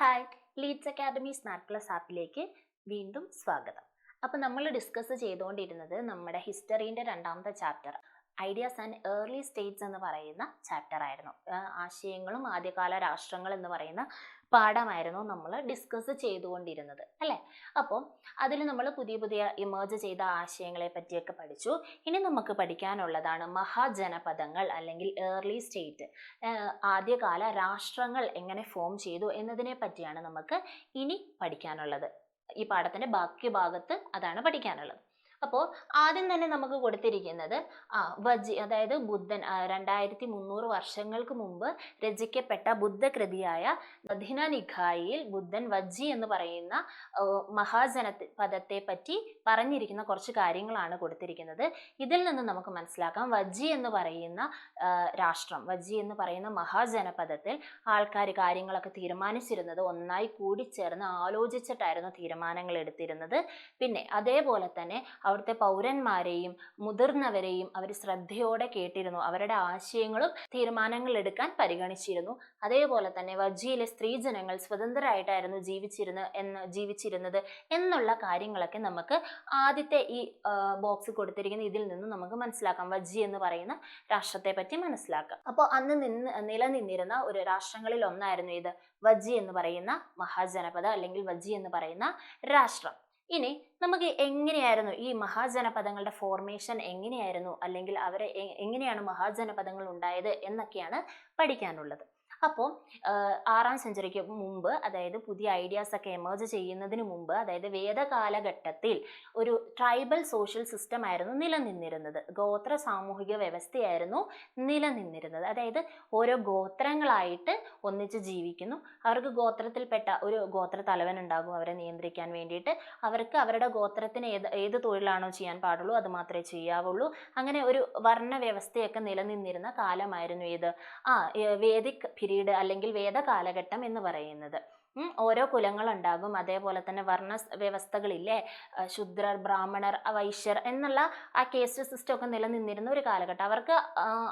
Hi, Leads academy smart plus ആപ്പിലേക്ക് വീണ്ടും സ്വാഗതം. അപ്പോൾ നമ്മൾ ഡിസ്കസ് ചെയ്തുകൊണ്ടിരുന്നത് നമ്മുടെ ഹിസ്റ്ററീൻ്റെ രണ്ടാമത്തെ chapter ideas and early states എന്ന് പറയുന്ന ചാപ്റ്റർ ആയിരുന്നു. ആശയങ്ങളും ആദ്യകാല രാഷ്ട്രങ്ങൾ എന്ന് പറയുന്ന പാഠമായിരുന്നു നമ്മൾ ഡിസ്കസ് ചെയ്തുകൊണ്ടിരുന്നത് അല്ലേ. അപ്പോൾ അതിൽ നമ്മൾ പുതിയ ഇമേർജ് ചെയ്ത ആശയങ്ങളെ പറ്റിയൊക്കെ പഠിച്ചു. ഇനി നമുക്ക് പഠിക്കാനുള്ളതാണ് മഹാജനപദങ്ങൾ അല്ലെങ്കിൽ ഏർലി സ്റ്റേറ്റ്, ആദ്യകാല രാഷ്ട്രങ്ങൾ എങ്ങനെ ഫോം ചെയ്തു എന്നതിനെ പറ്റിയാണ് നമുക്ക് ഇനി പഠിക്കാനുള്ളത്. ഈ പാഠത്തിന്റെ ബാക്കി ഭാഗത്ത് അതാണ് പഠിക്കാനുള്ളത്. അപ്പോൾ ആദ്യം തന്നെ നമുക്ക് കൊടുത്തിരിക്കുന്നത് വജ്ജി, അതായത് ബുദ്ധൻ 2300 വർഷങ്ങൾക്ക് മുമ്പ് രചിക്കപ്പെട്ട ബുദ്ധകൃതിയായ ദധിനനികായിൽ ബുദ്ധൻ വജ്ജി എന്ന് പറയുന്ന മഹാജനപദത്തെ പറ്റി പറഞ്ഞിരിക്കുന്ന കുറച്ച് കാര്യങ്ങളാണ് കൊടുത്തിരിക്കുന്നത്. ഇതിൽ നിന്ന് നമുക്ക് മനസ്സിലാക്കാം വജ്ജി എന്ന് പറയുന്ന രാഷ്ട്രം, വജ്ജി എന്ന് പറയുന്ന മഹാജനപദത്തിൽ ആൾക്കാർ കാര്യങ്ങളൊക്കെ തീരുമാനിച്ചിരുന്നത് ഒന്നായി കൂടിച്ചേർന്ന് ആലോചിച്ചിട്ടായിരുന്നു തീരുമാനങ്ങൾ എടുത്തിരുന്നത്. പിന്നെ അതേപോലെ തന്നെ അവിടുത്തെ പൗരന്മാരെയും മുതിർന്നവരെയും അവർ ശ്രദ്ധയോടെ കേട്ടിരുന്നു, അവരുടെ ആശയങ്ങളും തീരുമാനങ്ങൾ എടുക്കാൻ പരിഗണിച്ചിരുന്നു. അതേപോലെ തന്നെ വജ്ജിയിലെ സ്ത്രീജനങ്ങൾ സ്വതന്ത്രരായിട്ടായിരുന്നു ജീവിച്ചിരുന്നത് എന്നുള്ള കാര്യങ്ങളൊക്കെ നമുക്ക് ആദ്യത്തെ ഈ ബോക്സ് കൊടുത്തിരിക്കുന്ന ഇതിൽ നിന്ന് നമുക്ക് മനസ്സിലാക്കാം. വജ്ജി എന്ന് പറയുന്ന രാഷ്ട്രത്തെ പറ്റി മനസ്സിലാക്കാം. അപ്പോൾ അന്ന് നിലനിന്നിരുന്ന ഒരു രാഷ്ട്രങ്ങളിൽ ഒന്നായിരുന്നു ഇത് വജ്ജി എന്ന് പറയുന്ന മഹാജനപദ അല്ലെങ്കിൽ വജ്ജി എന്ന് പറയുന്ന രാഷ്ട്രം. ഇനി നമുക്ക് എങ്ങനെയായിരുന്നു ഈ മഹാജനപദങ്ങളുടെ ഫോർമേഷൻ എങ്ങനെയായിരുന്നു, അല്ലെങ്കിൽ അവരെ എങ്ങനെയാണ് മഹാജനപദങ്ങൾ ഉണ്ടായത് എന്നൊക്കെയാണ് പഠിക്കാനുള്ളത്. അപ്പോൾ 6ാം സെഞ്ചുറിക്ക് മുമ്പ്, അതായത് പുതിയ ഐഡിയാസ് ഒക്കെ എമേർജ് ചെയ്യുന്നതിന് മുമ്പ്, അതായത് വേദകാലഘട്ടത്തിൽ ഒരു ട്രൈബൽ സോഷ്യൽ സിസ്റ്റം ആയിരുന്നു നിലനിന്നിരുന്നത്. ഗോത്ര സാമൂഹിക വ്യവസ്ഥയായിരുന്നു നിലനിന്നിരുന്നത്. അതായത് ഓരോ ഗോത്രങ്ങളായിട്ട് ഒന്നിച്ച് ജീവിക്കുന്നു. അവർക്ക് ഗോത്രത്തിൽപ്പെട്ട ഒരു ഗോത്ര തലവൻ ഉണ്ടാകും അവരെ നിയന്ത്രിക്കാൻ വേണ്ടിയിട്ട്. അവർക്ക് അവരുടെ ഗോത്രത്തിന് ഏത് തൊഴിലാണോ ചെയ്യാൻ പാടുള്ളൂ അത് മാത്രമേ ചെയ്യാവുള്ളൂ. അങ്ങനെ ഒരു വർണ്ണ വ്യവസ്ഥയൊക്കെ നിലനിന്നിരുന്ന കാലമായിരുന്നു ഇത് വേദിക് പീരീഡ് അല്ലെങ്കിൽ വേദകാലഘട്ടം എന്ന് പറയുന്നത്. ഓരോ കുലങ്ങളുണ്ടാകും. അതേപോലെ തന്നെ വർണ്ണ വ്യവസ്ഥകളില്ലേ, ശൂദ്രർ, ബ്രാഹ്മണർ, വൈശ്യർ എന്നുള്ള ആ കേസ്റ്റ് സിസ്റ്റം ഒക്കെ നിലനിന്നിരുന്ന ഒരു കാലഘട്ടം. അവർക്ക്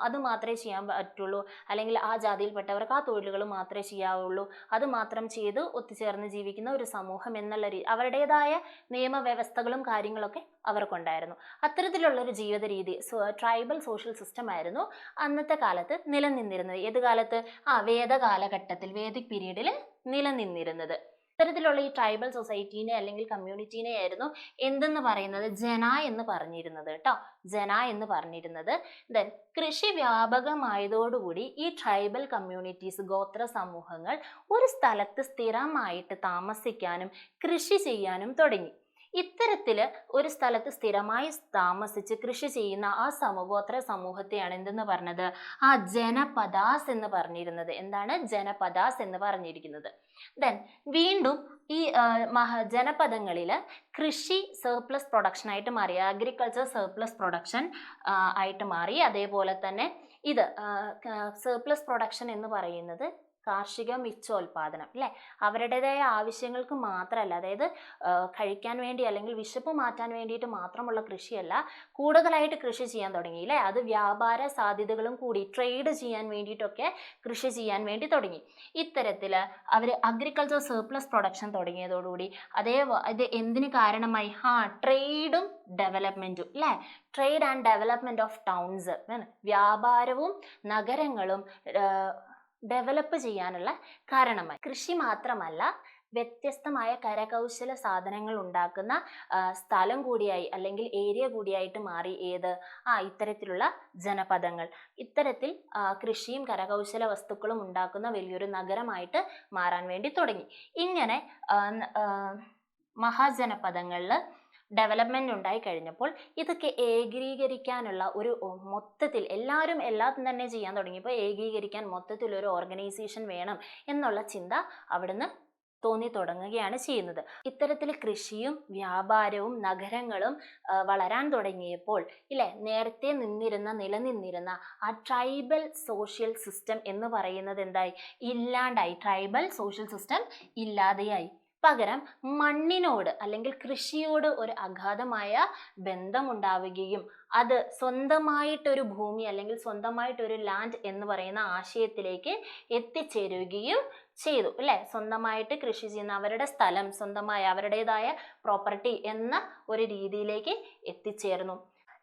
അത് മാത്രമേ ചെയ്യാൻ പറ്റുള്ളൂ, അല്ലെങ്കിൽ ആ ജാതിയിൽപ്പെട്ടവർക്ക് ആ തൊഴിലുകൾ മാത്രമേ ചെയ്യാവുള്ളൂ. അത് മാത്രം ചെയ്ത് ഒത്തുചേർന്ന് ജീവിക്കുന്ന ഒരു സമൂഹം എന്നുള്ള അവരുടേതായ നിയമവ്യവസ്ഥകളും കാര്യങ്ങളൊക്കെ അവർക്കുണ്ടായിരുന്നു. അത്തരത്തിലുള്ളൊരു ജീവിത രീതി, ട്രൈബൽ സോഷ്യൽ സിസ്റ്റം ആയിരുന്നു അന്നത്തെ കാലത്ത് നിലനിന്നിരുന്നത്. ഏത് കാലത്ത്? വേദകാലഘട്ടത്തിൽ, വേദിക് പീരീഡിൽ നിലനിന്നിരുന്നത്. ഇത്തരത്തിലുള്ള ഈ ട്രൈബൽ സൊസൈറ്റീനെ അല്ലെങ്കിൽ കമ്മ്യൂണിറ്റീനെ ആയിരുന്നു എന്തെന്ന് പറയുന്നത്? ജന എന്ന് പറഞ്ഞിരുന്നത് കേട്ടോ. ജന എന്ന് പറഞ്ഞിരുന്നത്. ദെൻ കൃഷി വ്യാപകമായതോടുകൂടി ഈ ട്രൈബൽ കമ്മ്യൂണിറ്റീസ്, ഗോത്ര സമൂഹങ്ങൾ ഒരു സ്ഥലത്ത് സ്ഥിരമായിട്ട് താമസിക്കാനും കൃഷി ചെയ്യാനും തുടങ്ങി. ഇത്തരത്തില് ഒരു സ്ഥലത്ത് സ്ഥിരമായി താമസിച്ച് കൃഷി ചെയ്യുന്ന ആ സമഗോത്ര സമൂഹത്തെയാണ് എന്തെന്ന് പറഞ്ഞത്? ജനപദാസ് എന്ന് പറഞ്ഞിരുന്നത്. എന്താണ് ജനപദാസ് എന്ന് പറഞ്ഞിരിക്കുന്നത്? ദെൻ വീണ്ടും ഈ ജനപദങ്ങളിൽ കൃഷി സർപ്ലസ് പ്രൊഡക്ഷൻ ആയിട്ട് മാറി, അഗ്രികൾച്ചർ സർപ്ലസ് പ്രൊഡക്ഷൻ ആയിട്ട് മാറി. അതേപോലെ തന്നെ ഇത് സർപ്ലസ് പ്രൊഡക്ഷൻ എന്ന് പറയുന്നത് കാർഷിക മിച്ചോൽപാദനം അല്ലേ, അവരുടേതായ ആവശ്യങ്ങൾക്ക് മാത്രമല്ല, അതായത് കഴിക്കാൻ വേണ്ടി അല്ലെങ്കിൽ വിശപ്പ് മാറ്റാൻ വേണ്ടിയിട്ട് മാത്രമുള്ള കൃഷിയല്ല, കൂടുതലായിട്ട് കൃഷി ചെയ്യാൻ തുടങ്ങി അല്ലേ. അത് വ്യാപാര സാധ്യതകളും കൂടി, ട്രേഡ് ചെയ്യാൻ വേണ്ടിയിട്ടൊക്കെ കൃഷി ചെയ്യാൻ വേണ്ടി തുടങ്ങി. ഇത്തരത്തിൽ അവർ അഗ്രികൾച്ചർ സർപ്ലസ് പ്രൊഡക്ഷൻ തുടങ്ങിയതോടുകൂടി ഇത് എന്തിന് കാരണമായി? ട്രേഡും ഡെവലപ്മെൻറ്റും അല്ലേ. Trade and development of towns, വ്യാപാരവും നഗരങ്ങളും ഡെവലപ്പ് ചെയ്യാനുള്ള കാരണമായി. കൃഷി മാത്രമല്ല, വ്യത്യസ്തമായ കരകൗശല സാധനങ്ങൾ ഉണ്ടാക്കുന്ന സ്ഥലം കൂടിയായി അല്ലെങ്കിൽ ഏരിയ കൂടിയായിട്ട് മാറി ഇത്തരത്തിലുള്ള ജനപദങ്ങൾ. ഇത്തരത്തിൽ കൃഷിയും കരകൗശല വസ്തുക്കളും ഉണ്ടാക്കുന്ന വലിയൊരു നഗരമായിട്ട് മാറാൻ വേണ്ടി തുടങ്ങി. ഇങ്ങനെ മഹാജനപദങ്ങളിൽ ഡെവലപ്മെന്റ് ഉണ്ടായി കഴിഞ്ഞപ്പോൾ ഇതൊക്കെ ഏകീകരിക്കാനുള്ള ഒരു മൊത്തത്തിൽ എല്ലാവരും എല്ലാം തന്നെ ചെയ്യാൻ തുടങ്ങിയപ്പോൾ ഏകീകരിക്കാൻ മൊത്തത്തിലൊരു ഓർഗനൈസേഷൻ വേണം എന്നുള്ള ചിന്ത അവിടുന്ന് തോന്നി തുടങ്ങുകയാണ് ചെയ്യുന്നത്. ഇത്തരത്തിൽ കൃഷിയും വ്യാപാരവും നഗരങ്ങളും വളരാൻ തുടങ്ങിയപ്പോൾ നേരത്തെ നിലനിന്നിരുന്ന ആ ട്രൈബൽ സോഷ്യൽ സിസ്റ്റം എന്ന് പറയുന്നത് എന്തായി? ഇല്ലാണ്ടായി. ട്രൈബൽ സോഷ്യൽ സിസ്റ്റം ഇല്ലാതെയായി. പകരം മണ്ണിനോട് അല്ലെങ്കിൽ കൃഷിയോട് ഒരു അഗാധമായ ബന്ധമുണ്ടാവുകയും അത് സ്വന്തമായിട്ടൊരു ഭൂമി അല്ലെങ്കിൽ സ്വന്തമായിട്ടൊരു ലാൻഡ് എന്ന് പറയുന്ന ആശയത്തിലേക്ക് എത്തിച്ചേരുകയും ചെയ്തു അല്ലെ. സ്വന്തമായിട്ട് കൃഷി ചെയ്യുന്ന അവരുടെ സ്ഥലം, സ്വന്തമായ അവരുടേതായ പ്രോപ്പർട്ടി എന്ന ഒരു രീതിയിലേക്ക് എത്തിച്ചേർന്നു.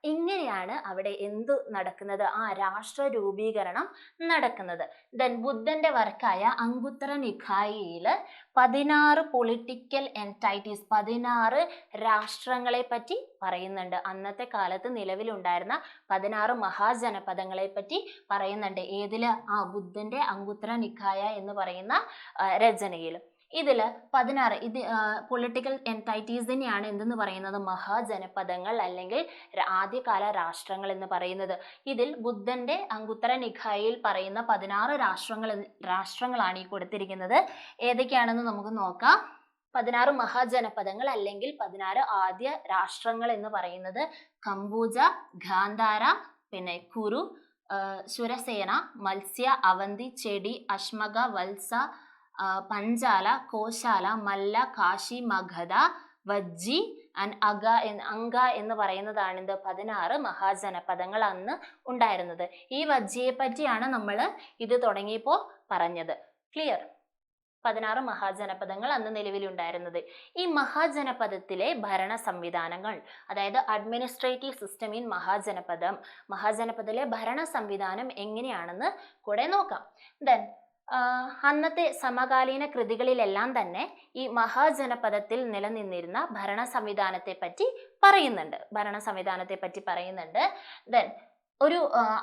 ഇങ്ങനെയാണ് അവിടെ എന്തു നടക്കുന്നത്? രാഷ്ട്ര രൂപീകരണം നടക്കുന്നത്. ദെൻ ബുദ്ധന്റെ വർക്കായ അംഗുത്തര നികായയില് 16 പൊളിറ്റിക്കൽ എൻറ്റൈറ്റീസ്, 16 രാഷ്ട്രങ്ങളെ പറ്റി പറയുന്നുണ്ട്. അന്നത്തെ കാലത്ത് നിലവിലുണ്ടായിരുന്ന 16 മഹാജനപദങ്ങളെ പറ്റി പറയുന്നുണ്ട്. ഏതില്? ബുദ്ധന്റെ അംഗുത്തര നികായ എന്ന് പറയുന്ന രചനയിൽ. ഇതിൽ 16 പൊളിറ്റിക്കൽ എൻറ്റൈറ്റീസിനെയാണ് എന്തെന്ന് പറയുന്നത്? മഹാജനപദങ്ങൾ അല്ലെങ്കിൽ ആദ്യകാല രാഷ്ട്രങ്ങൾ എന്ന് പറയുന്നത്. ഇതിൽ ബുദ്ധന്റെ അംഗുത്തര നികായയിൽ പറയുന്ന 16 രാഷ്ട്രങ്ങളാണ് ഈ കൊടുത്തിരിക്കുന്നത്. ഏതൊക്കെയാണെന്ന് നമുക്ക് നോക്കാം. 16 മഹാജനപദങ്ങൾ അല്ലെങ്കിൽ 16 ആദ്യ രാഷ്ട്രങ്ങൾ എന്ന് പറയുന്നത് കംബോജ, ഗാന്ധാര, പിന്നെ കുരു, ശുരസേന, മത്സ്യ, അവന്തി, ചെടി, അശ്മക, വത്സ, പഞ്ചാല, കോശാല, മല്ല, കാശി, മഗധ, വജ്ജി ആൻഡ് അങ്ക എന്ന് പറയുന്നതാണ് 16 മഹാജനപദങ്ങൾ അന്ന് ഉണ്ടായിരുന്നത്. ഈ വജ്ജിയെ പറ്റിയാണ് നമ്മൾ ഇത് തുടങ്ങിയപ്പോൾ പറഞ്ഞത്. ക്ലിയർ? 16 മഹാജനപദങ്ങൾ അന്ന് നിലവിലുണ്ടായിരുന്നത്. ഈ മഹാജനപദത്തിലെ ഭരണ സംവിധാനങ്ങൾ, അതായത് അഡ്മിനിസ്ട്രേറ്റീവ് സിസ്റ്റം ഇൻ മഹാജനപദത്തിലെ ഭരണ സംവിധാനം എങ്ങനെയാണെന്ന് കൂടെ നോക്കാം. ദെൻ അന്നത്തെ സമകാലീന കൃതികളിലെല്ലാം തന്നെ ഈ മഹാജനപദത്തിൽ നിലനിന്നിരുന്ന ഭരണ സംവിധാനത്തെ പറ്റി പറയുന്നുണ്ട്. ദെൻ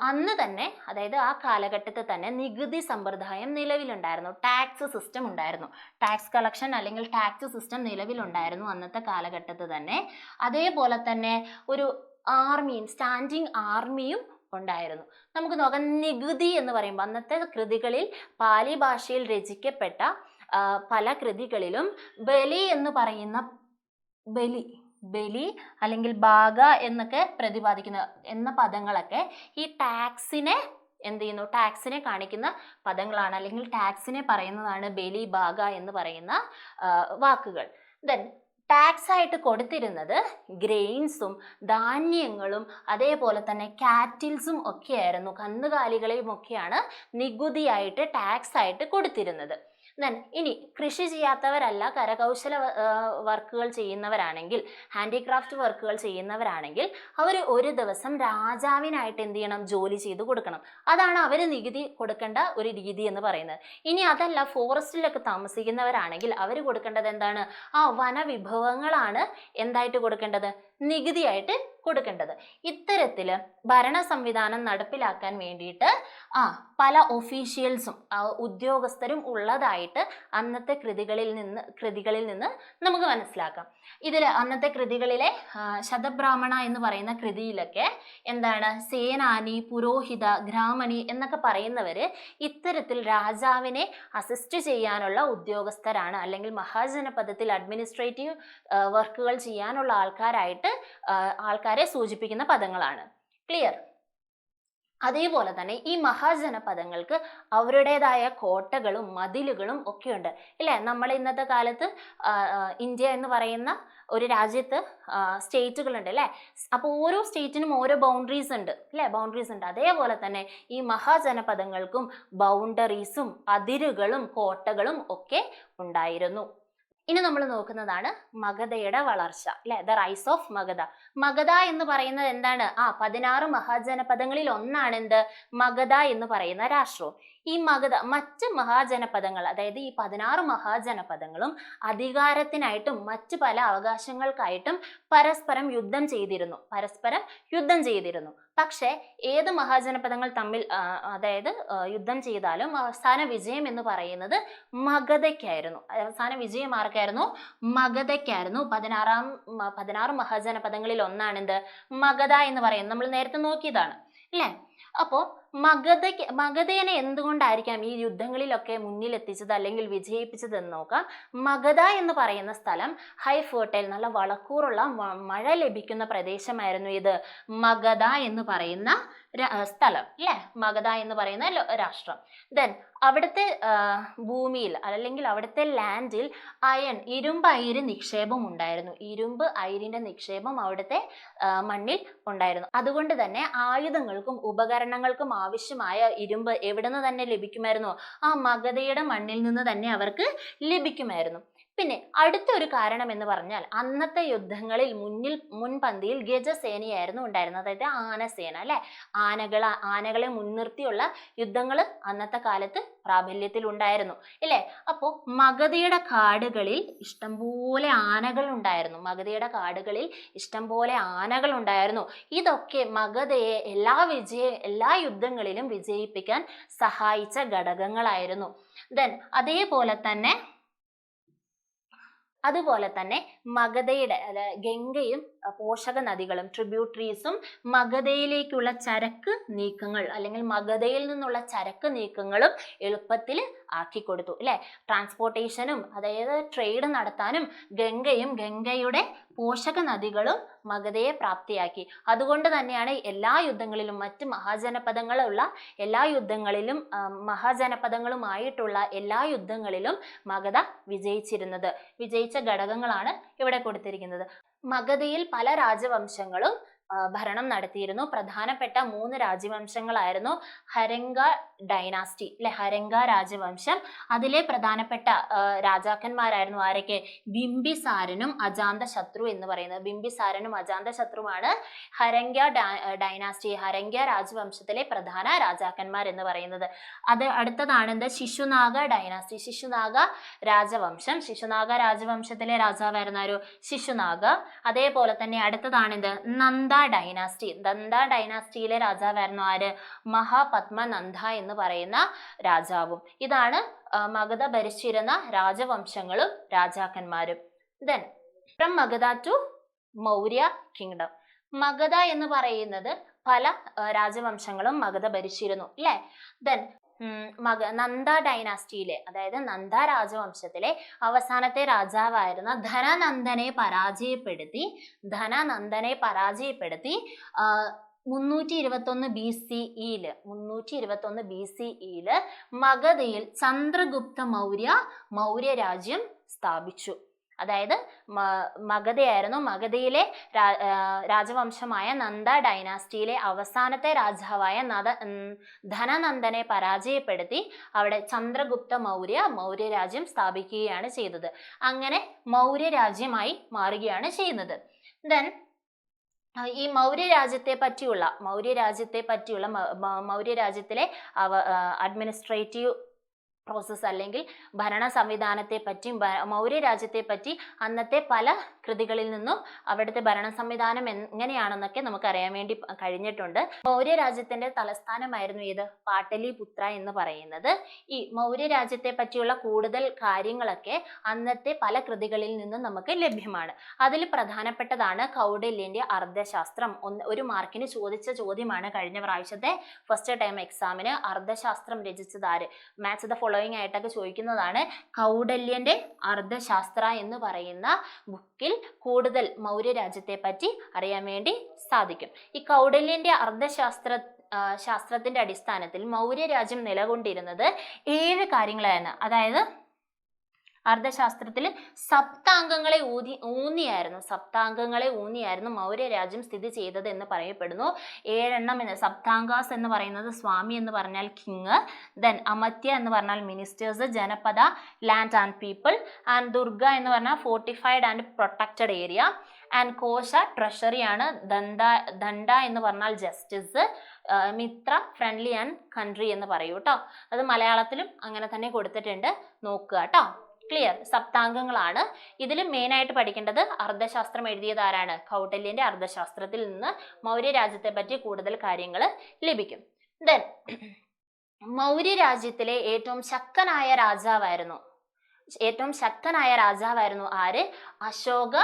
അന്ന് തന്നെ, അതായത് ആ കാലഘട്ടത്തിൽ തന്നെ നികുതി സമ്പ്രദായം നിലവിലുണ്ടായിരുന്നു. ടാക്സ് സിസ്റ്റം ഉണ്ടായിരുന്നു. ടാക്സ് കളക്ഷൻ അല്ലെങ്കിൽ ടാക്സ് സിസ്റ്റം നിലവിലുണ്ടായിരുന്നു അന്നത്തെ കാലഘട്ടത്തിൽ തന്നെ. അതേപോലെ തന്നെ ഒരു സ്റ്റാൻഡിങ് ആർമിയും ഉണ്ടായിരുന്നു. നമുക്ക് നോക്കാം. നികുതി എന്ന് പറയുമ്പോൾ അന്നത്തെ കൃതികളിൽ പാലി ഭാഷയിൽ രചിക്കപ്പെട്ട പല കൃതികളിലും ബലി എന്ന് പറയുന്ന ബലി അല്ലെങ്കിൽ ഭാഗ എന്നൊക്കെ പ്രതിപാദിക്കുന്ന എന്ന പദങ്ങളൊക്കെ ഈ ടാക്സിനെ ടാക്സിനെ കാണിക്കുന്ന പദങ്ങളാണ്, അല്ലെങ്കിൽ ടാക്സിനെ പറയുന്നതാണ് ബലി, ഭാഗ എന്ന് പറയുന്ന വാക്കുകൾ. ദെൻ ടാക്സ് ആയിട്ട് കൊടുത്തിരുന്നത് ഗ്രെയിൻസും ധാന്യങ്ങളും അതേപോലെ തന്നെ കാറ്റിൽസും ഒക്കെയായിരുന്നു. കന്നുകാലികളെയും ഒക്കെയാണ് നികുതിയായിട്ട് ടാക്സ് ആയിട്ട് കൊടുത്തിരുന്നത്. ഇനി കൃഷി ചെയ്യാത്തവരല്ല, കരകൗശല വർക്കുകൾ ചെയ്യുന്നവരാണെങ്കിൽ, ഹാൻഡിക്രാഫ്റ്റ് വർക്കുകൾ ചെയ്യുന്നവരാണെങ്കിൽ അവർ ഒരു ദിവസം രാജാവിനായിട്ട് എന്ത് ചെയ്യണം? ജോലി ചെയ്ത് കൊടുക്കണം. അതാണ് അവർ നികുതി കൊടുക്കേണ്ട ഒരു രീതി എന്ന് പറയുന്നത്. ഇനി അതല്ല, ഫോറസ്റ്റിലൊക്കെ താമസിക്കുന്നവരാണെങ്കിൽ അവർ കൊടുക്കേണ്ടത് എന്താണ്? വനവിഭവങ്ങളാണ് എന്തായിട്ട് കൊടുക്കേണ്ടത്? നികുതിയായിട്ട് കൊടുക്കേണ്ടത്. ഇത്തരത്തില് ഭരണ സംവിധാനം നടപ്പിലാക്കാൻ വേണ്ടിയിട്ട് പല ഒഫീഷ്യൽസും ഉദ്യോഗസ്ഥരും ഉള്ളതായിട്ട് അന്നത്തെ കൃതികളിൽ നിന്ന് നമുക്ക് മനസ്സിലാക്കാം. ഇതിൽ അന്നത്തെ കൃതികളിലെ ശതബ്രാഹ്മണ എന്ന് പറയുന്ന കൃതിയിലൊക്കെ എന്താണ്? സേനാനി, പുരോഹിത, ഗ്രാമണി എന്നൊക്കെ പറയുന്നവര് ഇത്തരത്തിൽ രാജാവിനെ അസിസ്റ്റ് ചെയ്യാനുള്ള ഉദ്യോഗസ്ഥരാണ്, അല്ലെങ്കിൽ മഹാജനപദത്തിൽ അഡ്മിനിസ്ട്രേറ്റീവ് വർക്കുകൾ ചെയ്യാനുള്ള ആൾക്കാരെ സൂചിപ്പിക്കുന്ന പദങ്ങളാണ്. ക്ലിയർ? അതേപോലെ തന്നെ ഈ മഹാജനപദങ്ങൾക്ക് അവരുടേതായ കോട്ടകളും മതിലുകളും ഒക്കെ ഉണ്ട് ഇല്ലേ? നമ്മൾ ഇന്നത്തെ കാലത്ത് ഇന്ത്യ എന്ന് പറയുന്ന ഒരു രാജ്യത്ത് സ്റ്റേറ്റുകളുണ്ട് അല്ലേ? അപ്പോൾ ഓരോ സ്റ്റേറ്റിനും ഓരോ ബൗണ്ടറീസ് ഉണ്ട് അല്ലേ? ബൗണ്ടറീസ് ഉണ്ട്. അതേപോലെ തന്നെ ഈ മഹാജനപദങ്ങൾക്കും ബൗണ്ടറീസും അതിരുകളും കോട്ടകളും ഒക്കെ ഉണ്ടായിരുന്നു. ഇനി നമ്മൾ നോക്കുന്നതാണ് മഗധയുടെ വളർച്ച അല്ലെ? The rise of Magadha. Magadha എന്ന് പറയുന്നത് എന്താണ്? 16 മഹാജനപദങ്ങളിൽ ഒന്നാണ് എന്ത്? മഗധ എന്ന് പറയുന്ന രാഷ്ട്രവും. ഈ മഗധ മറ്റ് മഹാജനപദങ്ങൾ, അതായത് ഈ 16 മഹാജനപദങ്ങളും അധികാരത്തിനായിട്ടും മറ്റ് പല അവകാശങ്ങൾക്കായിട്ടും പരസ്പരം യുദ്ധം ചെയ്തിരുന്നു. പക്ഷെ ഏത് മഹാജനപദങ്ങൾ തമ്മിൽ യുദ്ധം ചെയ്താലും അവസാന വിജയം എന്ന് പറയുന്നത് മഗധയ്ക്കായിരുന്നു. അവസാന വിജയം ആർക്കായിരുന്നു? മഗധയ്ക്കായിരുന്നു. 16 മഹാജനപദങ്ങളിൽ ഒന്നാണ് എന്ത്? മഗധ എന്ന് പറയുന്നത്. നമ്മൾ നേരത്തെ നോക്കിയതാണ് അല്ലേ? അപ്പോൾ മഗധേനെ എന്തുകൊണ്ടായിരിക്കാം ഈ യുദ്ധങ്ങളിലൊക്കെ മുന്നിലെത്തിച്ചത് അല്ലെങ്കിൽ വിജയിപ്പിച്ചത് എന്ന് നോക്കാം. മഗധ എന്ന് പറയുന്ന സ്ഥലം ഹൈ ഫെർട്ടൈൽ, നല്ല വളക്കൂറുള്ള മഴ ലഭിക്കുന്ന പ്രദേശമായിരുന്നു ഇത് മഗധ എന്ന് പറയുന്ന സ്ഥലം അല്ലേ? മഗധ എന്ന് പറയുന്ന രാഷ്ട്രം. ദെൻ അവിടുത്തെ ഭൂമിയിൽ അല്ലെങ്കിൽ അവിടുത്തെ ലാൻഡിൽ ഇരുമ്പ് അയിര് നിക്ഷേപം ഉണ്ടായിരുന്നു. ഇരുമ്പ് അയിരിന്റെ നിക്ഷേപം അവിടുത്തെ മണ്ണിൽ ഉണ്ടായിരുന്നു. അതുകൊണ്ട് തന്നെ ആയുധങ്ങൾക്കും ഉപകരണങ്ങൾക്കും ആവശ്യമായ ഇരുമ്പ് എവിടെ നിന്ന് തന്നെ ലഭിക്കുമായിരുന്നു? ആ മഗധയുടെ മണ്ണിൽ നിന്ന് തന്നെ അവർക്ക് ലഭിക്കുമായിരുന്നു. പിന്നെ അടുത്തൊരു കാരണം എന്ന് പറഞ്ഞാൽ അന്നത്തെ യുദ്ധങ്ങളിൽ മുൻപന്തിയിൽ ഗജസേനയായിരുന്നു ഉണ്ടായിരുന്നത്. അതായത് ആനസേന അല്ലെ, ആനകളെ മുൻനിർത്തിയുള്ള യുദ്ധങ്ങൾ അന്നത്തെ കാലത്ത് പ്രാബല്യത്തിൽ ഉണ്ടായിരുന്നു അല്ലേ. അപ്പോൾ മഗധയുടെ കാടുകളിൽ ഇഷ്ടംപോലെ ആനകൾ ഉണ്ടായിരുന്നു. ഇതൊക്കെ മഗധയെ എല്ലാ യുദ്ധങ്ങളിലും വിജയിപ്പിക്കാൻ സഹായിച്ച ഘടകങ്ങളായിരുന്നു. അതുപോലെ തന്നെ മഗധയുടെ ഗംഗയും പോഷക നദികളും ട്രിബ്യൂട്ടറീസും മഗധയിലേക്കുള്ള ചരക്ക് നീക്കങ്ങൾ അല്ലെങ്കിൽ മഗധയിൽ നിന്നുള്ള ചരക്ക് നീക്കങ്ങളും എളുപ്പത്തിൽ ആക്കി കൊടുത്തു അല്ലെ. ട്രാൻസ്പോർട്ടേഷനും അതായത് ട്രേഡ് നടത്താനും ഗംഗയുടെ പോഷക നദികളും മഗധയെ പ്രാപ്തിയാക്കി. അതുകൊണ്ട് തന്നെയാണ് എല്ലാ യുദ്ധങ്ങളിലും മഹാജനപദങ്ങളുമായിട്ടുള്ള എല്ലാ യുദ്ധങ്ങളിലും മഗധ വിജയിച്ച ഘടകങ്ങളാണ് ഇവിടെ കൊടുത്തിരിക്കുന്നത്. മഗധയിൽ പല രാജവംശങ്ങളും ഭരണം നടത്തിയിരുന്നു. പ്രധാനപ്പെട്ട 3 രാജവംശങ്ങളായിരുന്നു ഹരംഗ ഡൈനാസ്റ്റി അല്ലെ, ഹരംഗ രാജവംശം. അതിലെ പ്രധാനപ്പെട്ട രാജാക്കന്മാരായിരുന്നു ആരൊക്കെ? ബിംബിസാരനും അജാന്തശത്രു എന്ന് പറയുന്നത്. ബിംബിസാരനും അജാന്തശത്രുവാണ് ഹരംഗ ഡൈനാസ്റ്റി, ഹരംഗ രാജവംശത്തിലെ പ്രധാന രാജാക്കന്മാർ എന്ന് പറയുന്നത്. അടുത്തതാണ് എന്ത്? ശിശുനാഗ ഡൈനാസ്റ്റി, ശിശുനാഗ രാജവംശം. ശിശുനാഗ രാജവംശത്തിലെ രാജാവായിരുന്നു ആരോ? ശിശുനാഗ. അതേപോലെ തന്നെ അടുത്തതാണ് എന്ത്? നന്ദ ഡൈനാസ്റ്റിയിലെ രാജാവായിരുന്നു ആര്? മഹാപത്മനന്ദ എന്ന് പറയുന്ന രാജാവും. ഇതാണ് മഗധ ഭരിച്ചിരുന്ന രാജവംശങ്ങളും രാജാക്കന്മാരും. Then from Magadha to Maurya Kingdom. Magadha എന്ന് പറയുന്നത് പല രാജവംശങ്ങളും മഗധ ഭരിച്ചിരുന്നു അല്ലെ. Then നന്ദ ഡൈനാസ്റ്റിയിലെ അതായത് നന്ദ രാജവംശത്തിലെ അവസാനത്തെ രാജാവായിരുന്ന ധനനന്ദനെ പരാജയപ്പെടുത്തി 321 BCE മഗധയിൽ ചന്ദ്രഗുപ്ത മൗര്യ രാജ്യം സ്ഥാപിച്ചു. അതായത് മഗധയിലെ രാജവംശമായ നന്ദ ഡൈനാസ്റ്റിയിലെ അവസാനത്തെ രാജാവായ ധനനന്ദനെ പരാജയപ്പെടുത്തി അവിടെ ചന്ദ്രഗുപ്ത മൗര്യ രാജ്യം സ്ഥാപിക്കുകയാണ് ചെയ്തത്. അങ്ങനെ മൗര്യ രാജ്യമായി മാറുകയാണ് ചെയ്യുന്നത്. ദെൻ ഈ മൗര്യ രാജ്യത്തെ പറ്റിയുള്ള മൗര്യ രാജ്യത്തിലെ അഡ്മിനിസ്ട്രേറ്റീവ് പ്രോസസ് അല്ലെങ്കിൽ ഭരണ സംവിധാനത്തെ പറ്റി, മൗര്യ രാജ്യത്തെ പറ്റി അന്നത്തെ പല കൃതികളിൽ നിന്നും അവിടുത്തെ ഭരണ സംവിധാനം എങ്ങനെയാണെന്നൊക്കെ നമുക്ക് അറിയാൻ വേണ്ടി കഴിഞ്ഞിട്ടുണ്ട്. മൗര്യ രാജ്യത്തിന്റെ തലസ്ഥാനമായിരുന്നു ഏത്? പാട്ടലിപുത്ര എന്ന് പറയുന്നത്. ഈ മൗര്യ രാജ്യത്തെ പറ്റിയുള്ള കൂടുതൽ കാര്യങ്ങളൊക്കെ അന്നത്തെ പല കൃതികളിൽ നിന്നും നമുക്ക് ലഭ്യമാണ്. അതിൽ പ്രധാനപ്പെട്ടതാണ് കൗടില്യന്റെ അർത്ഥശാസ്ത്രം. 1 മാർക്കിന് ചോദിച്ച ചോദ്യമാണ് കഴിഞ്ഞ പ്രാവശ്യത്തെ ഫസ്റ്റ് ടൈം എക്സാമിന്. അർത്ഥശാസ്ത്രം രചിച്ചത് ആര്? മാച്ച് ദ ഫോളോയിങ് ആയിട്ടൊക്കെ ചോദിക്കുന്നതാണ്. കൗടില്യന്റെ അർത്ഥശാസ്ത്ര എന്ന് പറയുന്ന ബുക്കിൽ കൂടുതൽ മൗര്യ രാജ്യത്തെ പറ്റി അറിയാൻ വേണ്ടി സാധിക്കും. ഈ കൗടില്യന്റെ ശാസ്ത്രത്തിന്റെ അടിസ്ഥാനത്തിൽ മൗര്യ രാജ്യം നിലകൊണ്ടിരുന്നത് 7 കാര്യങ്ങളായിരുന്നു. അതായത് അർത്ഥശാസ്ത്രത്തിൽ സപ്താംഗങ്ങളെ ഊന്നിയായിരുന്നു മൗര്യ രാജ്യം സ്ഥിതി ചെയ്തത് എന്ന് പറയപ്പെടുന്നു. 7 എണ്ണം. സപ്താംഗാസ് എന്ന് പറയുന്നത് സ്വാമി എന്ന് പറഞ്ഞാൽ കിങ്, ദെൻ അമത്യ എന്ന് പറഞ്ഞാൽ ministers, Janapada land and people, and Durga എന്ന് പറഞ്ഞാൽ fortified and protected area, and Kosha treasury ആണ്, ദണ്ഡ എന്ന് പറഞ്ഞാൽ justice, Mitra friendly and country എന്ന് പറയൂ കേട്ടോ. അത് മലയാളത്തിലും അങ്ങനെ തന്നെ കൊടുത്തിട്ടുണ്ട്, നോക്കുക കേട്ടോ. ക്ലിയർ? സപ്താംഗങ്ങളാണ്. ഇതിൽ മെയിൻ ആയിട്ട് പഠിക്കേണ്ടത് അർത്ഥശാസ്ത്രം എഴുതിയത് ആരാണ്? കൗടില്യന്റെ അർത്ഥശാസ്ത്രത്തിൽ നിന്ന് മൗര്യ രാജ്യത്തെ പറ്റി കൂടുതൽ കാര്യങ്ങൾ ലഭിക്കും. ദെൻ മൗര്യ രാജ്യത്തിലെ ഏറ്റവും ശക്തനായ രാജാവായിരുന്നു ആര്? അശോക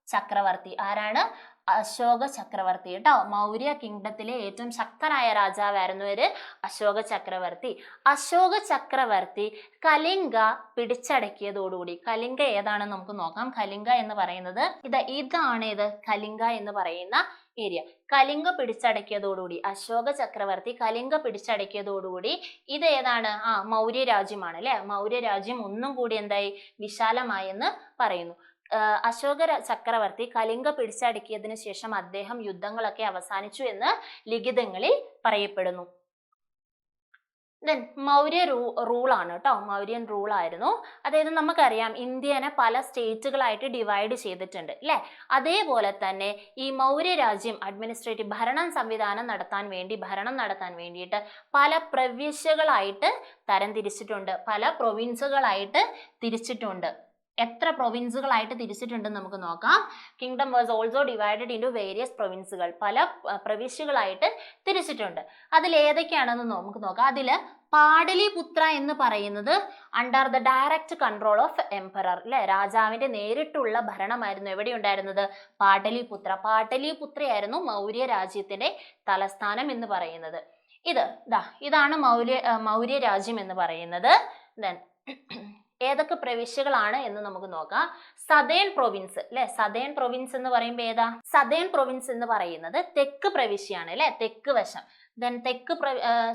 ചക്രവർത്തി. ആരാണ്? അശോക ചക്രവർത്തി കേട്ടോ. മൗര്യ കിങ്ഡത്തിലെ ഏറ്റവും ശക്തനായ രാജാവായിരുന്നു ഒരു അശോക ചക്രവർത്തി. അശോക ചക്രവർത്തി കലിംഗ പിടിച്ചടക്കിയതോടുകൂടി, കലിംഗ ഏതാണെന്ന് നമുക്ക് നോക്കാം. കലിംഗ എന്ന് പറയുന്നത് ഇതാണ് കലിംഗ എന്ന് പറയുന്ന ഏരിയ. കലിംഗ പിടിച്ചടക്കിയതോടുകൂടി, അശോക ചക്രവർത്തി കലിംഗ പിടിച്ചടക്കിയതോടുകൂടി ഇത് ഏതാണ്? മൗര്യ രാജ്യമാണ് അല്ലെ. മൗര്യ രാജ്യം ഒന്നും കൂടി എന്തായി? വിശാലമായെന്ന് പറയുന്നു. അശോക ചക്രവർത്തി കലിംഗ പിടിച്ചടക്കിയതിനു ശേഷം അദ്ദേഹം യുദ്ധങ്ങളൊക്കെ അവസാനിച്ചു എന്ന് ലിഖിതങ്ങളിൽ പറയപ്പെടുന്നു. ദെൻ മൗര്യ റൂളാണ് കേട്ടോ. മൗര്യൻ റൂൾ ആയിരുന്നു. അതായത് നമുക്കറിയാം ഇന്ത്യനെ പല സ്റ്റേറ്റുകളായിട്ട് ഡിവൈഡ് ചെയ്തിട്ടുണ്ട് അല്ലെ. അതേപോലെ തന്നെ ഈ മൗര്യ രാജ്യം അഡ്മിനിസ്ട്രേറ്റീവ് ഭരണം നടത്താൻ വേണ്ടിയിട്ട് പല പ്രവിശ്യകളായിട്ട് തരംതിരിച്ചിട്ടുണ്ട്, പല പ്രൊവിൻസുകളായിട്ട് തിരിച്ചിട്ടുണ്ട്. എത്ര പ്രൊവിൻസുകളായിട്ട് തിരിച്ചിട്ടുണ്ടെന്ന് നമുക്ക് നോക്കാം. Kingdom was also divided into various പ്രൊവിൻസുകൾ. പല പ്രവിശ്യകളായിട്ട് തിരിച്ചിട്ടുണ്ട്. അതിൽ ഏതൊക്കെയാണെന്ന് നമുക്ക് നോക്കാം. അതിൽ പാടലിപുത്ര എന്ന് പറയുന്നത് under the direct control of emperor അല്ലെ. രാജാവിന്റെ നേരിട്ടുള്ള ഭരണമായിരുന്നു എവിടെ ഉണ്ടായിരുന്നത്? പാടലിപുത്രയായിരുന്നു മൗര്യ രാജ്യത്തിന്റെ തലസ്ഥാനം എന്ന് പറയുന്നത്. ഇതാണ് മൗര്യ രാജ്യം എന്ന് പറയുന്നത്. ദെൻ ഏതൊക്കെ പ്രവിശ്യകളാണ് എന്ന് നമുക്ക് നോക്കാം. സദേൺ പ്രൊവിൻസ് അല്ലെ. സദേൺ പ്രൊവിൻസ് എന്ന് പറയുമ്പോൾ ഏതാ? സദേൺ പ്രൊവിൻസ് എന്ന് പറയുന്നത് തെക്ക് പ്രവിശ്യയാണ് അല്ലെ, തെക്ക് വശം. ദെൻ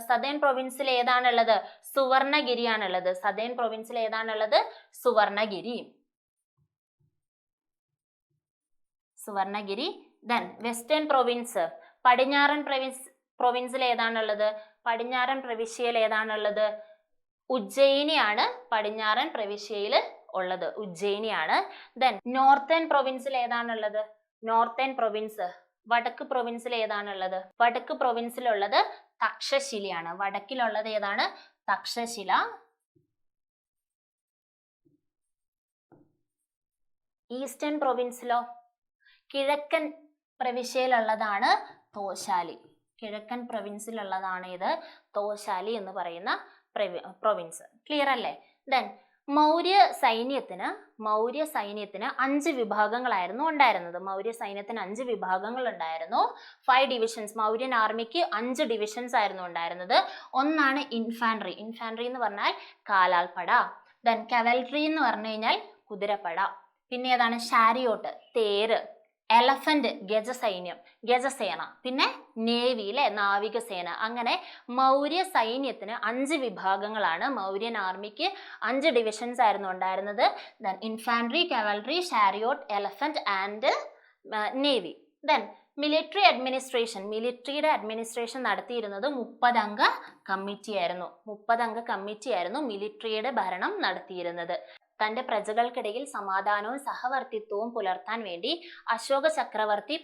സദേൺ പ്രൊവിൻസിൽ ഏതാണുള്ളത്? സുവർണഗിരിയാണുള്ളത്. സദേൺ പ്രൊവിൻസിൽ ഏതാണുള്ളത്? സുവർണഗിരി. ദെൻ വെസ്റ്റേൺ പ്രൊവിൻസ്, പടിഞ്ഞാറൻ പ്രൊവിൻസിൽ ഏതാണുള്ളത്? പടിഞ്ഞാറൻ പ്രവിശ്യയിൽ ഏതാണുള്ളത്? ഉജ്ജയിനിയാണ് പടിഞ്ഞാറൻ പ്രവിശ്യയിൽ ഉള്ളത്, ഉജ്ജയിനിയാണ്. ദെൻ നോർത്തേൺ പ്രൊവിൻസിൽ ഏതാണുള്ളത്? Northern province. വടക്ക് പ്രൊവിൻസിൽ ഏതാണുള്ളത്? വടക്ക് പ്രൊവിൻസിലുള്ളത് തക്ഷശിലയാണ്. വടക്കിലുള്ളത് ഏതാണ്? തക്ഷശില. ഈസ്റ്റേൺ പ്രൊവിൻസിലോ? കിഴക്കൻ പ്രവിശ്യയിലുള്ളതാണ് തോശാലി. കിഴക്കൻ പ്രൊവിൻസിലുള്ളതാണ് ഇത് തോശാലി എന്ന് പറയുന്ന പ്രൊവിൻസ്. ക്ലിയർ അല്ലേ? ദെൻ മൗര്യ സൈന്യത്തിന് 5 വിഭാഗങ്ങളായിരുന്നു ഉണ്ടായിരുന്നത്. മൗര്യ സൈന്യത്തിന് 5 വിഭാഗങ്ങൾ ഉണ്ടായിരുന്നു. 5 ഡിവിഷൻസ്. മൗര്യൻ ആർമിക്ക് 5 ഡിവിഷൻസ് ആയിരുന്നു ഉണ്ടായിരുന്നത്. ഒന്നാണ് ഇൻഫാൻട്രി. ഇൻഫാൻട്രി എന്ന് പറഞ്ഞാൽ കാലാൾപ്പട. ദെൻ കവൽട്രി എന്ന് പറഞ്ഞു കഴിഞ്ഞാൽ കുതിരപ്പട. പിന്നെ ഏതാണ്? ഷാരിയോട്ട്, തേര്. എലഫന്റ്, ഗജസേന. പിന്നെ നേവി അല്ലെ, നാവികസേന. അങ്ങനെ മൗര്യ സൈന്യത്തിന് 5 വിഭാഗങ്ങളാണ്. മൗര്യൻ ആർമിക്ക് 5 ഡിവിഷൻസ് ആയിരുന്നു ഉണ്ടായിരുന്നത്. Then infantry, cavalry, chariot, elephant and navy. Then military administration. മിലിറ്ററിയുടെ അഡ്മിനിസ്ട്രേഷൻ നടത്തിയിരുന്നത് 30 അംഗ കമ്മിറ്റിയായിരുന്നു. 30 അംഗ കമ്മിറ്റിയായിരുന്നു മിലിറ്ററിയുടെ ഭരണം നടത്തിയിരുന്നത്. തന്റെ പ്രജകൾക്കിടയിൽ സമാധാനവും സഹവർത്തിത്വവും പുലർത്താൻ വേണ്ടി അശോക ചക്രവർത്തി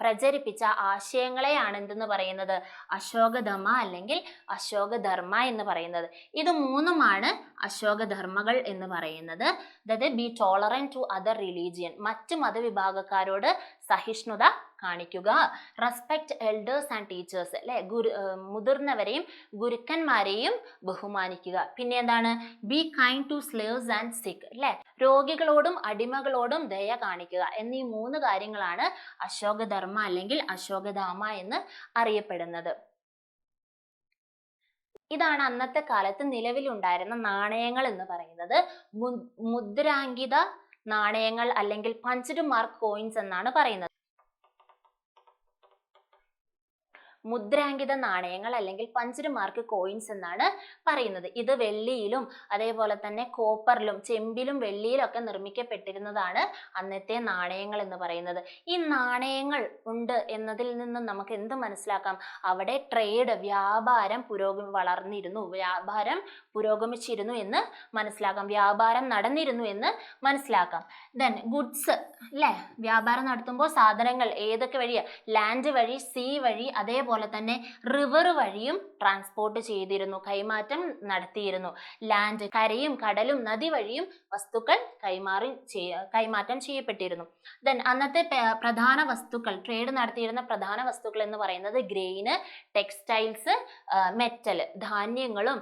പ്രചരിപ്പിച്ച ആശയങ്ങളെയാണ് എന്തെന്ന് പറയുന്നത്? അശോകധമ അല്ലെങ്കിൽ അശോകധർമ്മ എന്ന് പറയുന്നത്. ഇത് 3ഉമാണ് അശോകധർമ്മകൾ എന്ന് പറയുന്നത്. അതായത് be tolerant to other religion. മറ്റ് മതവിഭാഗക്കാരോട് സഹിഷ്ണുത കാണിക്കുക. റെസ്പെക്ട് എൽഡേഴ്സ് ആൻഡ് ടീച്ചേഴ്സ് അല്ലെ, മുതിർന്നവരെയും ഗുരുക്കന്മാരെയും ബഹുമാനിക്കുക. പിന്നെ എന്താണ്? Be kind to slaves and sick അല്ലെ, രോഗികളോടും അടിമകളോടും ദയ കാണിക്കുക. എന്നീ 3 കാര്യങ്ങളാണ് അശോകധർമ്മ അല്ലെങ്കിൽ അശോകധാമ എന്ന് അറിയപ്പെടുന്നത്. ഇതാണ് അന്നത്തെ കാലത്ത് നിലവിലുണ്ടായിരുന്ന നാണയങ്ങൾ എന്ന് പറയുന്നത്. മുദ്രാങ്കിത നാണയങ്ങൾ അല്ലെങ്കിൽ പഞ്ച്ഡ് മാർക്ക് കോയിൻസ് എന്നാണ് പറയുന്നത്. മുദ്രാങ്കിത നാണയങ്ങൾ അല്ലെങ്കിൽ പഞ്ച്ഡ് മാർക്ക് കോയിൻസ് എന്നാണ് പറയുന്നത്. ഇത് വെള്ളിയിലും അതേപോലെ തന്നെ കോപ്പറിലും ചെമ്പിലും വെള്ളിയിലും ഒക്കെ നിർമ്മിക്കപ്പെട്ടിരുന്നതാണ് അന്നത്തെ നാണയങ്ങൾ എന്ന് പറയുന്നത്. ഈ നാണയങ്ങൾ ഉണ്ട് എന്നതിൽ നിന്നും നമുക്ക് എന്ത് മനസ്സിലാക്കാം? അവിടെ ട്രേഡ്, വ്യാപാരം വ്യാപാരം പുരോഗമിച്ചിരുന്നു എന്ന് മനസ്സിലാക്കാം. വ്യാപാരം നടന്നിരുന്നു എന്ന് മനസ്സിലാക്കാം. ദെൻ ഗുഡ്സ് അല്ലെ, വ്യാപാരം നടത്തുമ്പോൾ സാധനങ്ങൾ ഏതൊക്കെ വഴിയാ? ലാൻഡ് വഴി, സീ വഴി, അതേപോലെ അതേപോലെ തന്നെ റിവർ വഴിയും ട്രാൻസ്പോർട്ട് ചെയ്തിരുന്നു, കൈമാറ്റം നടത്തിയിരുന്നു. ലാൻഡ്, കരയും കടലും നദി വഴിയും വസ്തുക്കൾ കൈമാറ്റം ചെയ്യപ്പെട്ടിരുന്നു. ദെൻ അന്നത്തെ പ്രധാന വസ്തുക്കൾ, ട്രേഡ് നടത്തിയിരുന്ന പ്രധാന വസ്തുക്കൾ എന്ന് പറയുന്നത് ഗ്രെയിന്, ടെക്സ്റ്റൈൽസ്, മെറ്റൽ, ധാന്യങ്ങളും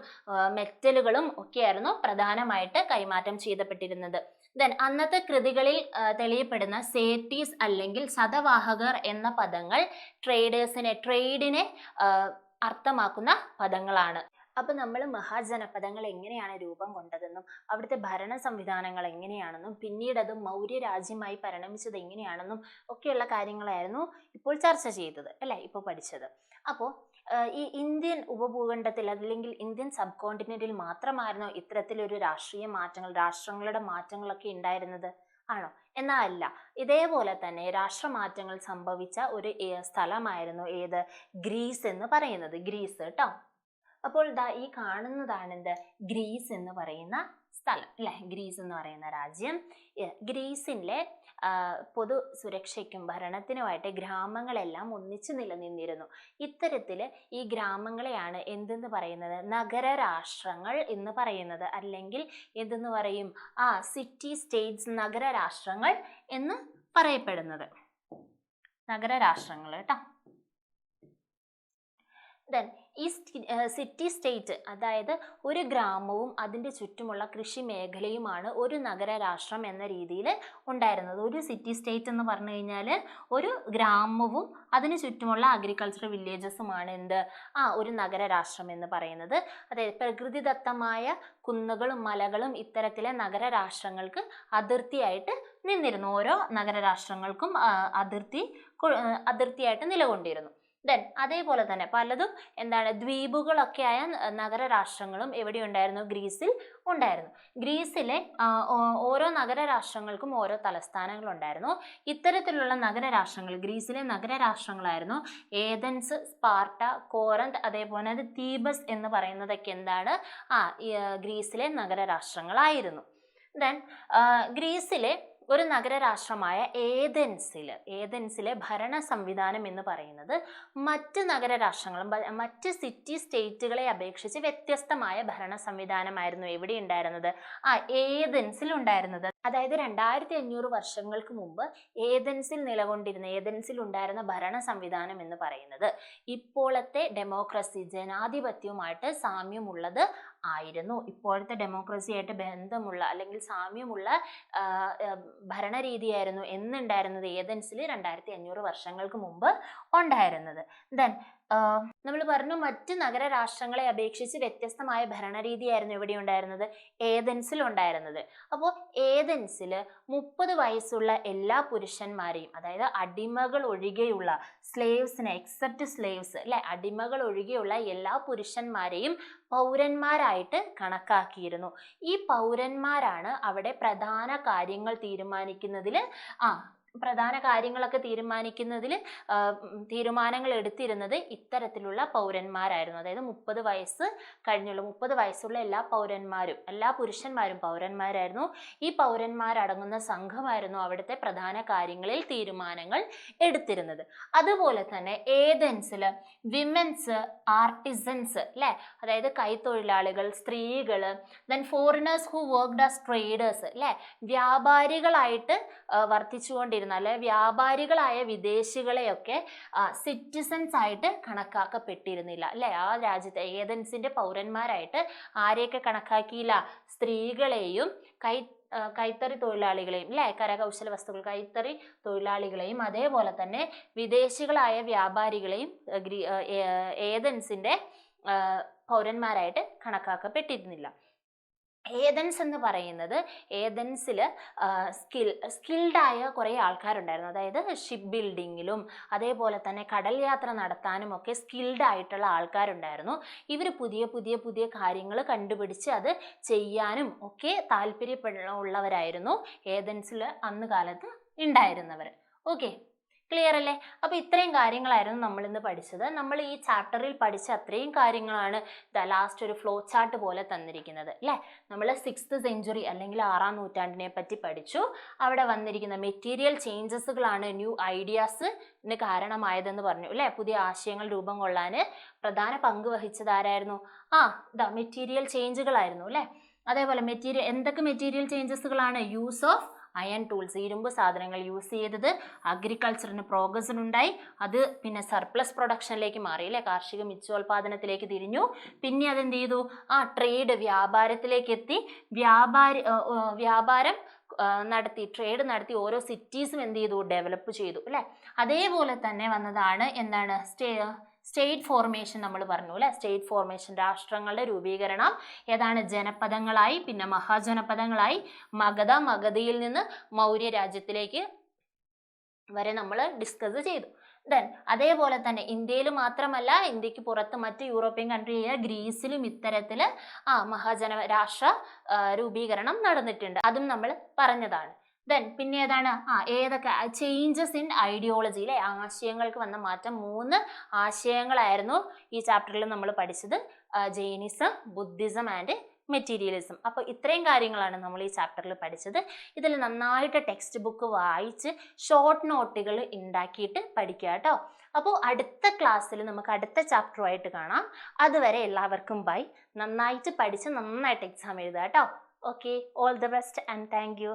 മെറ്റലുകളും ഒക്കെയായിരുന്നു പ്രധാനമായിട്ട് കൈമാറ്റം ചെയ്യപ്പെട്ടിരുന്നത്. ദെൻ അന്നത്തെ കൃതികളിൽ തെളിയപ്പെടുന്ന സേറ്റീസ് അല്ലെങ്കിൽ ശതവാഹകർ എന്ന പദങ്ങൾ ട്രേഡിനെ അർത്ഥമാക്കുന്ന പദങ്ങളാണ്. അപ്പൊ നമ്മൾ മഹാജനപദങ്ങൾ എങ്ങനെയാണ് രൂപം കൊണ്ടതെന്നും അവിടുത്തെ ഭരണ സംവിധാനങ്ങൾ എങ്ങനെയാണെന്നും പിന്നീട് അത് മൗര്യ രാജ്യമായി പരിണമിച്ചത് എങ്ങനെയാണെന്നും ഒക്കെയുള്ള കാര്യങ്ങളായിരുന്നു ഇപ്പോൾ ചർച്ച ചെയ്തത്, അല്ലെ, ഇപ്പോൾ പഠിച്ചത്. അപ്പോൾ ഈ ഇന്ത്യൻ ഉപഭൂഖണ്ഡത്തിൽ അല്ലെങ്കിൽ ഇന്ത്യൻ സബ് കോണ്ടിനെന്റിൽ മാത്രമായിരുന്നോ ഇത്തരത്തിലൊരു രാഷ്ട്രങ്ങളുടെ മാറ്റങ്ങളൊക്കെ ഉണ്ടായിരുന്നത്? ആണോ? എന്നാൽ അല്ല. ഇതേപോലെ തന്നെ രാഷ്ട്രമാറ്റങ്ങൾ സംഭവിച്ച ഒരു സ്ഥലമായിരുന്നു ഏത്? ഗ്രീസ് എന്ന് പറയുന്നത്. ഗ്രീസ് കേട്ടോ. അപ്പോൾ ഈ കാണുന്നതാണ് എന്ത്? ഗ്രീസ് എന്ന് പറയുന്ന സ്ഥലം, അല്ലെ, ഗ്രീസ് എന്ന് പറയുന്ന രാജ്യം. ഗ്രീസിലെ പൊതു സുരക്ഷയ്ക്കും ഭരണത്തിനുമായിട്ട് ഗ്രാമങ്ങളെല്ലാം ഒന്നിച്ചു നിലനിന്നിരുന്നു. ഇത്തരത്തിൽ ഈ ഗ്രാമങ്ങളെയാണ് എന്തെന്ന് പറയുന്നത്? നഗരരാഷ്ട്രങ്ങൾ എന്ന് പറയുന്നത്, അല്ലെങ്കിൽ എന്തെന്ന് പറയും? സിറ്റി സ്റ്റേറ്റ്സ്, നഗരരാഷ്ട്രങ്ങൾ എന്ന് പറയപ്പെടുന്നത്. നഗരരാഷ്ട്രങ്ങൾ കേട്ടോ. ദെൻ ഈ സിറ്റി സ്റ്റേറ്റ്, അതായത് ഒരു ഗ്രാമവും അതിൻ്റെ ചുറ്റുമുള്ള കൃഷി മേഖലയുമാണ് ഒരു നഗരരാഷ്ട്രം എന്ന രീതിയിൽ ഉണ്ടായിരുന്നത്. ഒരു സിറ്റി സ്റ്റേറ്റ് എന്ന് പറഞ്ഞു കഴിഞ്ഞാൽ ഒരു ഗ്രാമവും അതിന് ചുറ്റുമുള്ള അഗ്രികൾച്ചറൽ വില്ലേജസുമാണ് ഒരു നഗരരാഷ്ട്രം എന്ന് പറയുന്നത്. അതായത് പ്രകൃതിദത്തമായ കുന്നുകളും മലകളും ഇത്തരത്തിലെ നഗരരാഷ്ട്രങ്ങൾക്ക് അതിർത്തിയായിട്ട് നിന്നിരുന്നു. ഓരോ നഗരരാഷ്ട്രങ്ങൾക്കും അതിർത്തിയായിട്ട് നിലകൊണ്ടിരുന്നു. ദെൻ അതേപോലെ തന്നെ പലതും ദ്വീപുകളൊക്കെ ആയ നഗരരാഷ്ട്രങ്ങളും എവിടെ ഉണ്ടായിരുന്നു? ഗ്രീസിൽ ഉണ്ടായിരുന്നു. ഗ്രീസിലെ ഓരോ നഗരരാഷ്ട്രങ്ങൾക്കും ഓരോ തലസ്ഥാനങ്ങളുണ്ടായിരുന്നു. ഇത്തരത്തിലുള്ള നഗരരാഷ്ട്രങ്ങൾ, ഗ്രീസിലെ നഗരരാഷ്ട്രങ്ങളായിരുന്നു ഏഥൻസ്, സ്പാർട്ട, കോറന്ത്, അതേപോലെ തീബസ് എന്ന് പറയുന്നതൊക്കെ ഗ്രീസിലെ നഗരരാഷ്ട്രങ്ങളായിരുന്നു. ദെൻ ഗ്രീസിലെ ഒരു നഗരരാഷ്ട്രമായ ഏഥൻസിലെ ഭരണ സംവിധാനം എന്ന് പറയുന്നത് മറ്റ് നഗരരാഷ്ട്രങ്ങളും മറ്റ് സിറ്റി സ്റ്റേറ്റുകളെ അപേക്ഷിച്ച് വ്യത്യസ്തമായ ഭരണ സംവിധാനമായിരുന്നു എവിടെ ഉണ്ടായിരുന്നത്? ഏഥൻസിൽ ഉണ്ടായിരുന്നത്. അതായത് 2500 വർഷങ്ങൾക്ക് മുമ്പ് ഏഥൻസിൽ ഉണ്ടായിരുന്ന ഭരണ സംവിധാനം എന്ന് പറയുന്നത് ഇപ്പോഴത്തെ ഡെമോക്രസി, ജനാധിപത്യവുമായിട്ട് സാമ്യമുള്ളത് ആയിരുന്നു. ഇപ്പോഴത്തെ ഡെമോക്രസിയായിട്ട് ബന്ധമുള്ള അല്ലെങ്കിൽ സാമ്യമുള്ള ഭരണരീതിയായിരുന്നു എന്നുണ്ടായിരുന്നത് ഏഥൻസിൽ 2500 വർഷങ്ങൾക്ക് മുമ്പ് ഉണ്ടായിരുന്നത്. ദെൻ നമ്മൾ പറഞ്ഞു മറ്റ് നഗരരാഷ്ട്രങ്ങളെ അപേക്ഷിച്ച് വ്യത്യസ്തമായ ഭരണരീതിയായിരുന്നു എവിടെ ഉണ്ടായിരുന്നത്? ഏഥൻസിൽ ഉണ്ടായിരുന്നത്. അപ്പോൾ ഏഥൻസിൽ 30 വയസ്സുള്ള എല്ലാ പുരുഷന്മാരെയും, അതായത് അടിമകൾ ഒഴികെയുള്ള സ്ലേവ്സിനെ, എക്സെപ്റ്റ് സ്ലേവ്സ്, അല്ലെ, അടിമകൾ ഒഴികെയുള്ള എല്ലാ പുരുഷന്മാരെയും പൗരന്മാരായിട്ട് കണക്കാക്കിയിരുന്നു. ഈ പൗരന്മാരാണ് അവിടെ പ്രധാന കാര്യങ്ങൾ തീരുമാനിക്കുന്നതിൽ തീരുമാനങ്ങൾ എടുത്തിരുന്നത് ഇത്തരത്തിലുള്ള പൗരന്മാരായിരുന്നു. അതായത് 30 വയസ്സുള്ള എല്ലാ പുരുഷന്മാരും പൗരന്മാരായിരുന്നു. ഈ പൗരന്മാരടങ്ങുന്ന സംഘമായിരുന്നു അവിടുത്തെ പ്രധാന കാര്യങ്ങളിൽ തീരുമാനങ്ങൾ എടുത്തിരുന്നത്. അതുപോലെ തന്നെ ഏഥൻസിൽ വിമൻസ്, ആർട്ടിസൻസ്, അല്ലെ, അതായത് കൈത്തൊഴിലാളികൾ, സ്ത്രീകൾ, then foreigners who worked as traders, അല്ലെ, വ്യാപാരികളായിട്ട് വർത്തിച്ചുകൊണ്ടിരുന്ന അല്ലെ വ്യാപാരികളായ വിദേശികളെയൊക്കെ സിറ്റിസൺസ് ആയിട്ട് കണക്കാക്കപ്പെട്ടിരുന്നില്ല, അല്ലെ. ആ രാജ്യത്തെ ഏഥൻസിന്റെ പൗരന്മാരായിട്ട് ആരെയൊക്കെ കണക്കാക്കിയില്ല? സ്ത്രീകളെയും കൈത്തറി തൊഴിലാളികളെയും, അല്ലെ, കരകൗശല വസ്തുക്കൾ കൈത്തറി തൊഴിലാളികളെയും അതേപോലെ തന്നെ വിദേശികളായ വ്യാപാരികളെയും ഏഥൻസിന്റെ പൗരന്മാരായിട്ട് കണക്കാക്കപ്പെട്ടിരുന്നില്ല. ഏഥൻസ് എന്ന് പറയുന്നത് ഏഥൻസിൽ സ്കിൽഡായ കുറേ ആൾക്കാരുണ്ടായിരുന്നു. അതായത് ഷിപ്പ് ബിൽഡിങ്ങിലും അതേപോലെ തന്നെ കടൽ യാത്ര നടത്താനും ഒക്കെ സ്കിൽഡ് ആയിട്ടുള്ള ആൾക്കാരുണ്ടായിരുന്നു. ഇവർ പുതിയ കാര്യങ്ങൾ കണ്ടുപിടിച്ച് അത് ചെയ്യാനും ഒക്കെ താല്പര്യമുള്ളവരായിരുന്നു ഏഥൻസിൽ അന്ന് കാലത്ത് ഉണ്ടായിരുന്നവർ. ഓക്കെ, ക്ലിയർ അല്ലേ? അപ്പോൾ ഇത്രയും കാര്യങ്ങളായിരുന്നു നമ്മൾ ഇന്ന് പഠിച്ചത്. നമ്മൾ ഈ ചാപ്റ്ററിൽ പഠിച്ച അത്രയും കാര്യങ്ങളാണ് ലാസ്റ്റ് ഒരു ഫ്ലോ ചാർട്ട് പോലെ തന്നിരിക്കുന്നത് അല്ലേ? നമ്മൾ 6th സെഞ്ച്വറി അല്ലെങ്കിൽ 6ാം നൂറ്റാണ്ടിനെ പറ്റി പഠിച്ചു. അവിടെ വന്നിരിക്കുന്ന മെറ്റീരിയൽ ചേഞ്ചസുകളാണ് ന്യൂ ഐഡിയാസിന് കാരണമായതെന്ന് പറഞ്ഞു അല്ലേ? പുതിയ ആശയങ്ങൾ രൂപം കൊള്ളാൻ പ്രധാന പങ്ക് വഹിച്ചത് ആരായിരുന്നു? മെറ്റീരിയൽ ചേഞ്ചുകളായിരുന്നു അല്ലേ? അതേപോലെ എന്തൊക്കെ മെറ്റീരിയൽ ചേഞ്ചസുകളാണ്? യൂസ് ഓഫ് അയൺ ടൂൾസ്, ഇരുമ്പ് സാധനങ്ങൾ യൂസ് ചെയ്തത്, അഗ്രികൾച്ചറിന് പ്രോഗ്രസ്സിനുണ്ടായി, അത് പിന്നെ സർപ്ലസ് പ്രൊഡക്ഷനിലേക്ക് മാറി അല്ലേ? കാർഷിക മിച്ചോൽപാദനത്തിലേക്ക് തിരിഞ്ഞു. പിന്നെ അതെന്ത് ചെയ്തു? ട്രേഡ്, വ്യാപാരത്തിലേക്ക് എത്തി. വ്യാപാരം നടത്തി, ട്രേഡ് നടത്തി ഓരോ സിറ്റീസും എന്ത് ചെയ്തു? ഡെവലപ്പ് ചെയ്തു അല്ലേ? അതേപോലെ തന്നെ വന്നതാണ് എന്താണ്? സ്റ്റേറ്റ് ഫോർമേഷൻ നമ്മൾ പറഞ്ഞു അല്ലേ? സ്റ്റേറ്റ് ഫോർമേഷൻ, രാഷ്ട്രങ്ങളുടെ രൂപീകരണം. ഏതാണ്? ജനപദങ്ങളായി, പിന്നെ മഹാജനപദങ്ങളായി. മഗധയിൽ നിന്ന് മൗര്യ രാജ്യത്തിലേക്ക് വരെ നമ്മൾ ഡിസ്കസ് ചെയ്തു. അതേപോലെ തന്നെ ഇന്ത്യയിൽ മാത്രമല്ല, ഇന്ത്യക്ക് പുറത്ത് മറ്റ് യൂറോപ്യൻ കൺട്രിയായ ഗ്രീസിലും ഇത്തരത്തിൽ രാഷ്ട്ര രൂപീകരണം നടന്നിട്ടുണ്ട്. അതും നമ്മൾ പറഞ്ഞതാണ്. പിന്നെ ഏതാണ്? ഏതൊക്കെ ചേഞ്ചസ് ഇൻ ഐഡിയോളജി അല്ലെ? ആശയങ്ങൾക്ക് വന്ന മാറ്റം. 3 ആശയങ്ങളായിരുന്നു ഈ ചാപ്റ്ററിൽ നമ്മൾ പഠിച്ചത്: ജൈനിസം, ബുദ്ധിസം ആൻഡ് മെറ്റീരിയലിസം. അപ്പോൾ ഇത്രയും കാര്യങ്ങളാണ് നമ്മൾ ഈ ചാപ്റ്ററിൽ പഠിച്ചത്. ഇതിൽ നന്നായിട്ട് ടെക്സ്റ്റ് ബുക്ക് വായിച്ച് ഷോർട്ട് നോട്ടുകൾ ഉണ്ടാക്കിയിട്ട് പഠിക്കുക കേട്ടോ. അപ്പോൾ അടുത്ത ക്ലാസ്സിൽ നമുക്ക് അടുത്ത ചാപ്റ്ററുമായിട്ട് കാണാം. അതുവരെ എല്ലാവർക്കും ബൈ. നന്നായിട്ട് പഠിച്ച് നന്നായിട്ട് എക്സാം എഴുതുക കേട്ടോ. Okay, all the best and thank you.